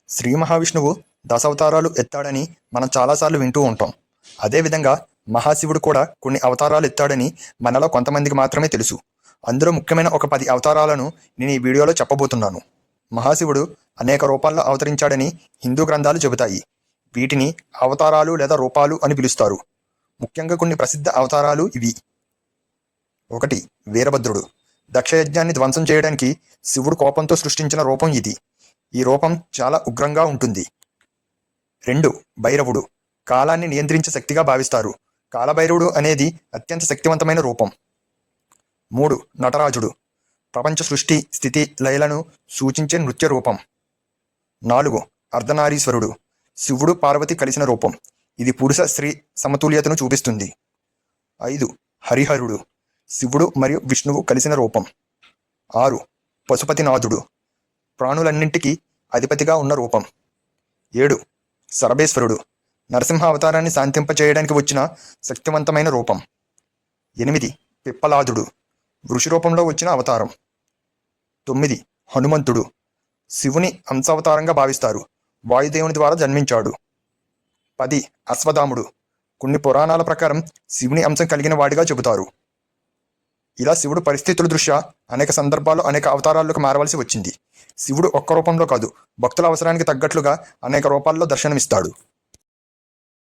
శ్రీ మహావిష్ణువు దశావతారాలు ఎత్తాడని మనం చాలాసార్లు వింటూ ఉంటాం. అదేవిధంగా మహాశివుడు కూడా కొన్ని అవతారాలు ఎత్తాడని మనలో కొంతమందికి మాత్రమే తెలుసు. అందులో ముఖ్యమైన ఒక 10 అవతారాలను నేను ఈ వీడియోలో చెప్పబోతున్నాను. మహాశివుడు అనేక రూపాల్లో అవతరించాడని హిందూ గ్రంథాలు చెబుతాయి. వీటిని అవతారాలు లేదా రూపాలు అని పిలుస్తారు. ముఖ్యంగా కొన్ని ప్రసిద్ధ అవతారాలు ఇవి. 1. వీరభద్రుడు. దక్షయజ్ఞాన్ని ధ్వంసం చేయడానికి శివుడు కోపంతో సృష్టించిన రూపం ఇది. ఈ రూపం చాలా ఉగ్రంగా ఉంటుంది. 2. భైరవుడు. కాలాన్ని నియంత్రించే శక్తిగా భావిస్తారు. కాలభైరవుడు అనేది అత్యంత శక్తివంతమైన రూపం. 3. నటరాజుడు. ప్రపంచ సృష్టి, స్థితి, లయలను సూచించే నృత్య రూపం. 4. అర్ధనారీశ్వరుడు. శివుడు పార్వతి కలిసిన రూపం. ఇది పురుష స్త్రీ సమతుల్యతను చూపిస్తుంది. 5. హరిహరుడు. శివుడు మరియు విష్ణువు కలిసిన రూపం. 6. పశుపతినాథుడు. ప్రాణులన్నింటికీ అధిపతిగా ఉన్న రూపం. 7. సర్వేశ్వరుడు. నరసింహ అవతారాన్ని శాంతింపచేయడానికి వచ్చిన శక్తివంతమైన రూపం. 8. పిప్పలాదుడు. వృషి రూపంలో వచ్చిన అవతారం. 9. హనుమంతుడు. శివుని అంశావతారంగా భావిస్తారు. వాయుదేవుని ద్వారా జన్మించాడు. 10. అశ్వత్థాముడు. కొన్ని పురాణాల ప్రకారం శివుని అంశం కలిగిన వాడిగా చెబుతారు. ఇలా శివుడు పరిస్థితుల దృష్ట్యా అనేక సందర్భాల్లో అనేక అవతారాల్లోకి మారవలసి వచ్చింది. శివుడు ఒక్క రూపంలో కాదు, భక్తుల అవసరానికి తగ్గట్లుగా అనేక రూపాల్లో దర్శనమిస్తాడు.